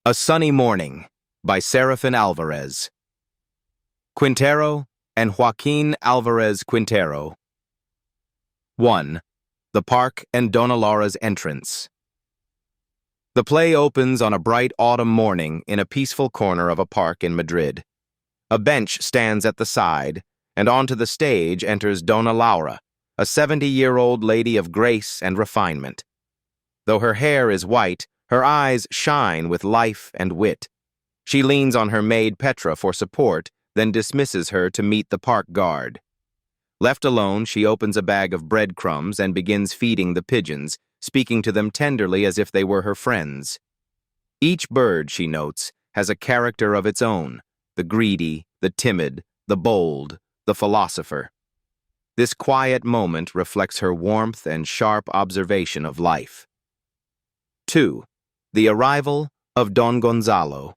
A Sunny Morning by Serafín Álvarez. Quintero and Joaquín Álvarez Quintero. 1. The Park and Doña Laura's Entrance. The play opens on a bright autumn morning in a peaceful corner of a park in Madrid. A bench stands at the side, and onto the stage enters Doña Laura, a 70-year-old lady of grace and refinement. Though her hair is white, her eyes shine with life and wit. She leans on her maid Petra for support, then dismisses her to meet the park guard. Left alone, she opens a bag of breadcrumbs and begins feeding the pigeons, speaking to them tenderly as if they were her friends. Each bird, she notes, has a character of its own: the greedy, the timid, the bold, the philosopher. This quiet moment reflects her warmth and sharp observation of life. 2. The arrival of Don Gonzalo.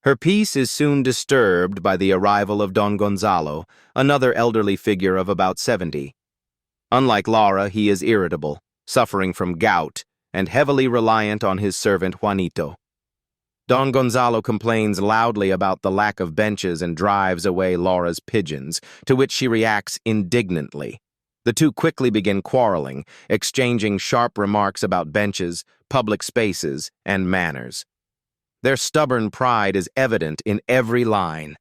Her peace is soon disturbed by the arrival of Don Gonzalo, another elderly figure of about 70. Unlike Laura, he is irritable, suffering from gout, and heavily reliant on his servant Juanito. Don Gonzalo complains loudly about the lack of benches and drives away Laura's pigeons, to which she reacts indignantly. The two quickly begin quarreling, exchanging sharp remarks about benches, public spaces, and manners. Their stubborn pride is evident in every line.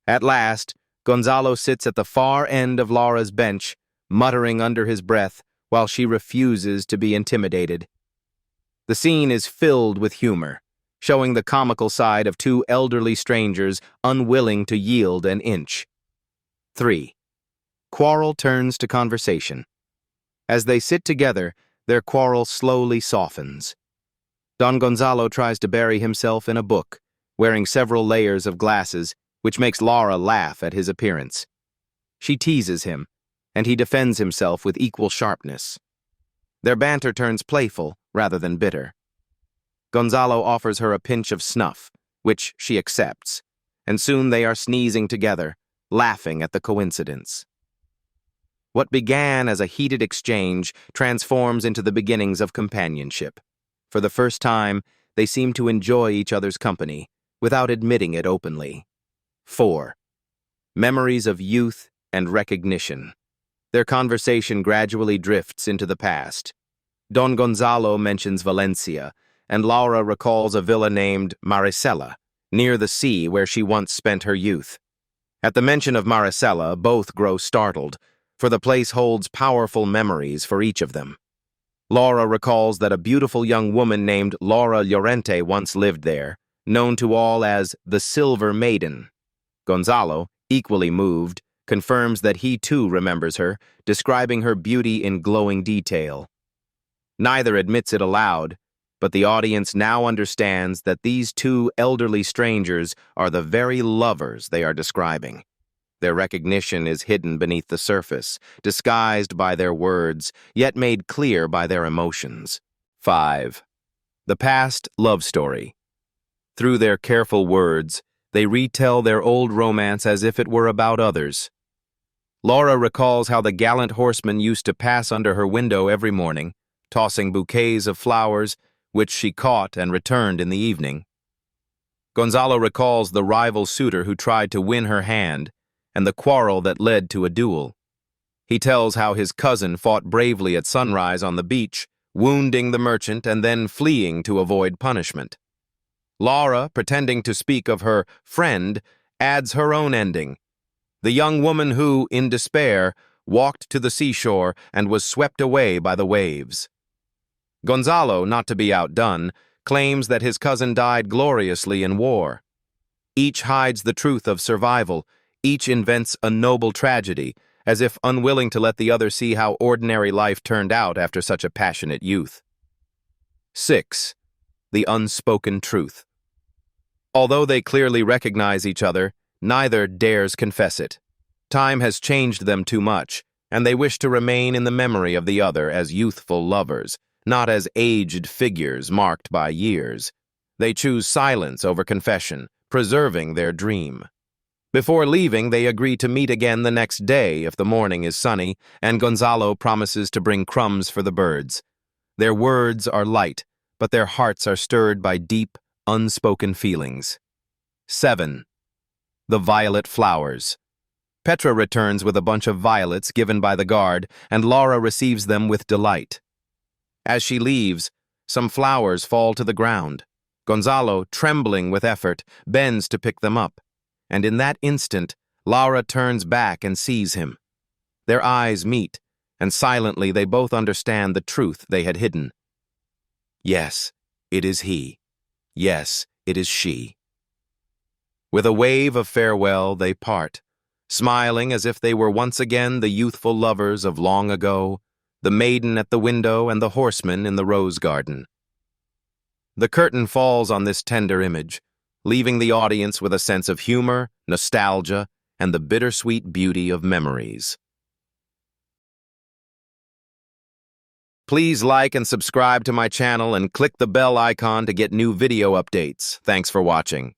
At last, Gonzalo sits at the far end of Laura's bench, muttering under his breath while she refuses to be intimidated. The scene is filled with humor, showing the comical side of two elderly strangers unwilling to yield an inch. 3. Quarrel turns to conversation. As they sit together, their quarrel slowly softens. Don Gonzalo tries to bury himself in a book, wearing several layers of glasses, which makes Laura laugh at his appearance. She teases him, and he defends himself with equal sharpness. Their banter turns playful rather than bitter. Gonzalo offers her a pinch of snuff, which she accepts, and soon they are sneezing together, laughing at the coincidence. What began as a heated exchange transforms into the beginnings of companionship. For the first time, they seem to enjoy each other's company, without admitting it openly. 4. Memories of youth and recognition. Their conversation gradually drifts into the past. Don Gonzalo mentions Valencia, and Laura recalls a villa named Marisela, near the sea where she once spent her youth. At the mention of Marisela, both grow startled, for the place holds powerful memories for each of them. Laura recalls that a beautiful young woman named Laura Llorente once lived there, known to all as the Silver Maiden. Gonzalo, equally moved, confirms that he too remembers her, describing her beauty in glowing detail. Neither admits it aloud, but the audience now understands that these two elderly strangers are the very lovers they are describing. Their recognition is hidden beneath the surface, disguised by their words, yet made clear by their emotions. 5. The past love story. Through their careful words, they retell their old romance as if it were about others. Laura recalls how the gallant horseman used to pass under her window every morning, tossing bouquets of flowers, which she caught and returned in the evening. Gonzalo recalls the rival suitor who tried to win her hand, and the quarrel that led to a duel. He tells how his cousin fought bravely at sunrise on the beach, wounding the merchant and then fleeing to avoid punishment. Laura, pretending to speak of her friend, adds her own ending: the young woman who, in despair, walked to the seashore and was swept away by the waves. Gonzalo, not to be outdone, claims that his cousin died gloriously in war. Each hides the truth of survival. Each invents a noble tragedy, as if unwilling to let the other see how ordinary life turned out after such a passionate youth. 6. The unspoken truth. Although they clearly recognize each other, neither dares confess it. Time has changed them too much, and they wish to remain in the memory of the other as youthful lovers, not as aged figures marked by years. They choose silence over confession, preserving their dream. Before leaving, they agree to meet again the next day if the morning is sunny, and Gonzalo promises to bring crumbs for the birds. Their words are light, but their hearts are stirred by deep, unspoken feelings. 7. The violet flowers. Petra returns with a bunch of violets given by the guard, and Laura receives them with delight. As she leaves, some flowers fall to the ground. Gonzalo, trembling with effort, bends to pick them up, and in that instant, Laura turns back and sees him. Their eyes meet, and silently they both understand the truth they had hidden. Yes, it is he. Yes, it is she. With a wave of farewell, they part, smiling as if they were once again the youthful lovers of long ago, the maiden at the window and the horseman in the rose garden. The curtain falls on this tender image, leaving the audience with a sense of humor, nostalgia, and the bittersweet beauty of memories. Please like and subscribe to my channel and click the bell icon to get new video updates. Thanks for watching.